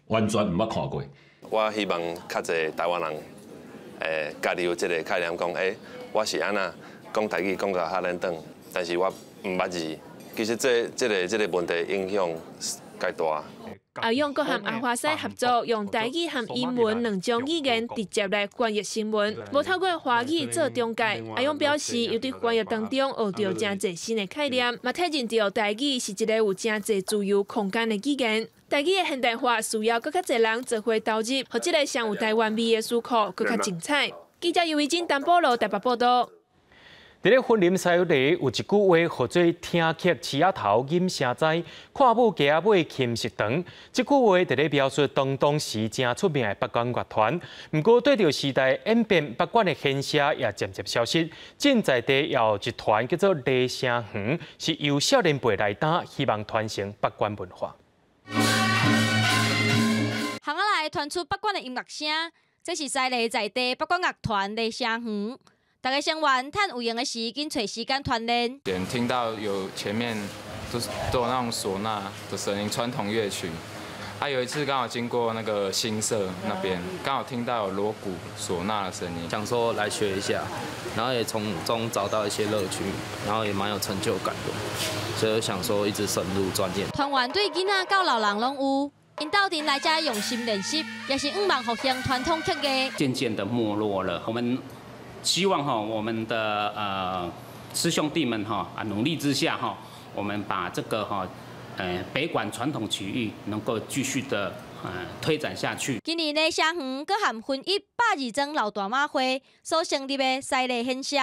完全毋捌看过。我希望较侪台湾人，家己有这个概念，讲，我是安那讲台语讲到遐难懂，但是我毋捌字。其实这个问题影响介大。阿勇阁和阿华西合作，用台语和英文两种语言直接来翻译新闻，无透过华语做中介。阿勇表示，又对翻译当中学到真侪新的概念，嘛体认到台语是一个有真侪自由空间的语言。台语的现代化需要更较侪人做伙投入，和这个上有台湾味的思考更较精彩。记者尤维金淡薄路台北报道。伫咧婚礼赛里有一句话，号做“听客饲仔头饮声知，看母鸡仔尾琴食长”。这句话伫咧描述当时正出名的北管乐团。不过，对着时代演变，北管的现象也渐渐消失。正在地也有一团叫做雷声园，是由少年辈来打，希望传承北管文化。巷仔内传出北管的音乐声，这是西丽在地北管乐团雷声园。大家成员趁有闲的时，紧找时间团练。听到有前面都有那种唢呐的声音，传统乐曲。有一次刚好经过那个新社那边，刚好听到有锣鼓、唢呐的声音，想说来学一下，然后也从中找到一些乐趣，然后也蛮有成就感的，所以想说一直深入钻研。团员对囡仔到老人拢有，因斗阵来遮用心练习，也是毋忘复兴传统客家。渐渐的没落了，我们希望我们的师兄弟们努力之下我们把这个北管传统曲艺能够继续的推展下去。今年的声园佮含分120庄老大妈会所成立的西丽县社，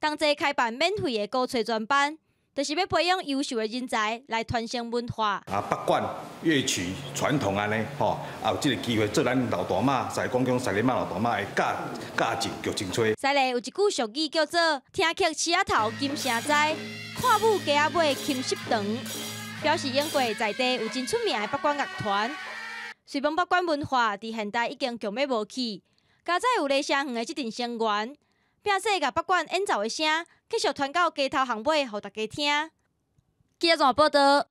同齐开办免费的高吹专班，就是要培养优秀的人才来传承文化。北管乐曲传统安尼也有这个机会做咱老大妈，西贡乡西里马老大妈的价值剧情吹。西丽有一句俗语叫做“听客饲仔头金声知，看母鸡仔尾琴食长”，表示演过在地有真出名的北管乐团。虽讲北管文化伫现代已经强要无去，加在有雷声园的这阵声源，并且甲北管演奏的声继续传到街头巷尾，互大家听。记者报道。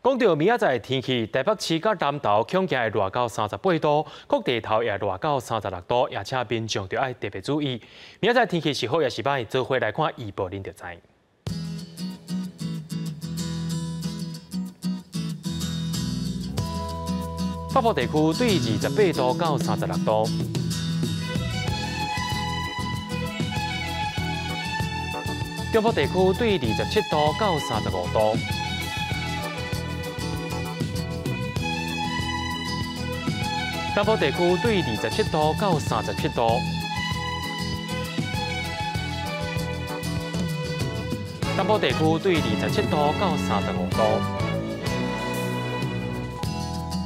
讲到明仔载天气，台北市甲南投恐惊会热到38度，各地头也热到36度，而且民众要爱特别注意。明仔载天气是好也是歹，做伙来看预报，恁就知。北部地区对28度到36度，中部地区对27度到35度。南部地区对27度到37度，南部地区对27度到35度。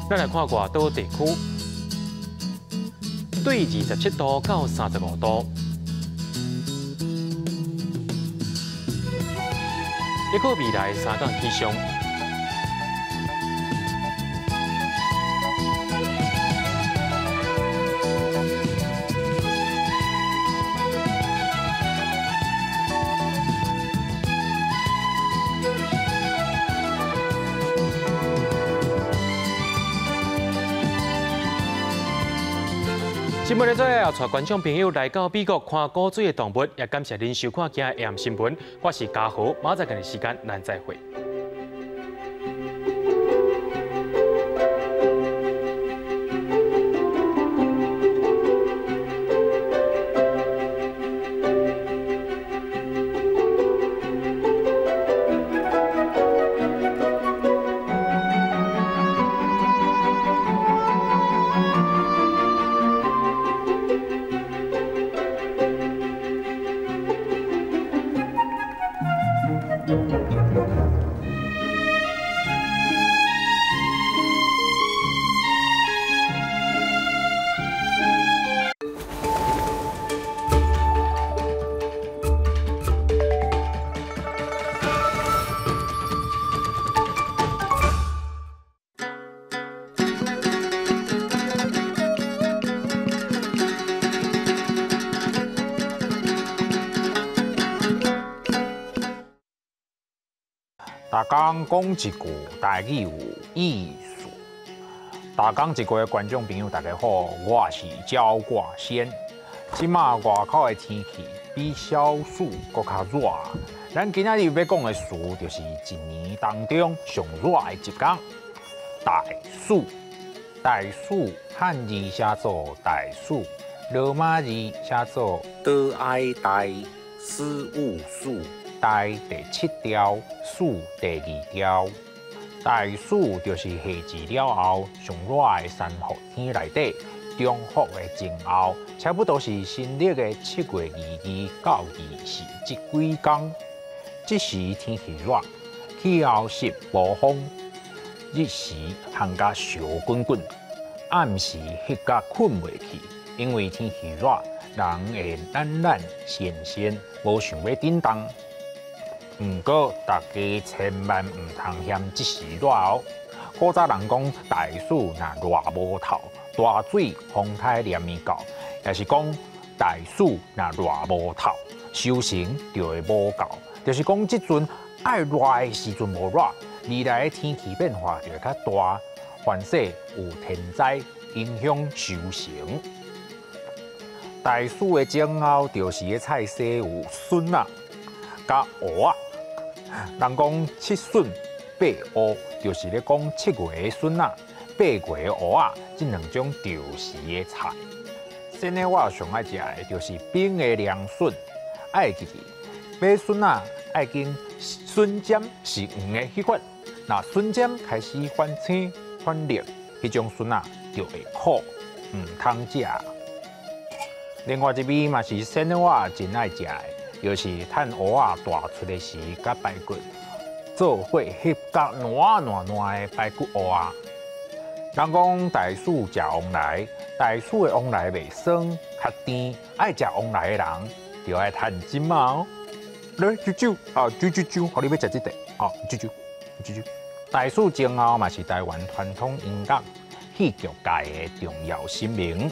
咱来看外岛地区，对27度到35度。预估未来3天气象。新闻的最后，带观众朋友来到美国看古水的动物，也感谢您收看今日AM新闻。我是嘉豪，马上今日时间咱再会。大家讲一句台语有意思。大家一句的观众朋友，大家好，我是焦挂先。即马外口的天气比消暑搁较热，咱今仔日要讲的词就是一年当中上热的一天——大暑。大暑汉字写作大暑，罗马字写作多爱大，暑有暑。大第7条，暑第2条。大暑就是夏至了后上热的3伏天内底，中伏的前后，差不多是新历的7月22到24这几天。这时天气热，气候湿无风，日时烘甲烧滚滚，暗时翕甲困袂去，因为天气热，人会懒懒闲闲，无想要振动。不过，大家千万唔通嫌这时热哦。古早人讲，大暑若热无透，大水风台连面到，也是讲大暑若热无透，修行就会无够。就是讲即阵爱热的时阵无热，未来的天气变化就会较大，凡说有天灾影响修行。大暑的前后，就是个菜色有笋啊，甲蚵仔。人讲7笋8蚵，就是咧讲7月的笋啊，8月的蚵仔，这2种潮时的菜。现在我上爱食的就是冰的凉笋，爱记记，买笋啊爱经笋尖是黄的迄款，那笋尖开始翻青翻绿，迄种笋啊就会苦，唔通食。另外一味嘛是现在我真爱食的。就是趁蚵仔大出的时，甲排骨做伙翕甲烂的排骨蚵仔。人讲大暑食旺来，大暑的旺来袂酸较甜，爱食旺来的人就爱趁金嘛哦。来啾啾啊啾啾啾，互你要食这块哦啾啾啾啾。大暑前后嘛是台湾传统音乐戏剧界的重要神明，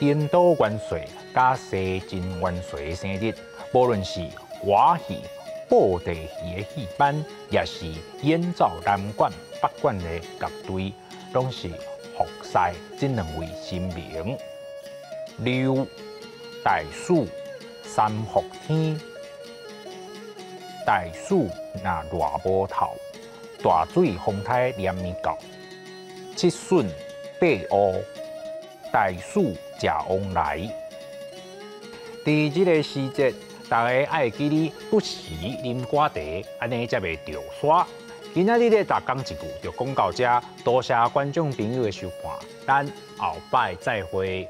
颠倒元帅甲西晋元帅的生日。无论是歌戏、布袋戏的戏班，也是演奏南管、北管的乐队，拢是服侍这2位神明。六大暑3伏天，大暑若热无透，大水风台连面到，7笋8蚵，大暑食旺来。伫这个时节。大家爱记哩不时啉寡茶，安尼才袂着沙。今仔日咧逐讲一句，就讲到这，多谢观众朋友的收看，咱后摆再会。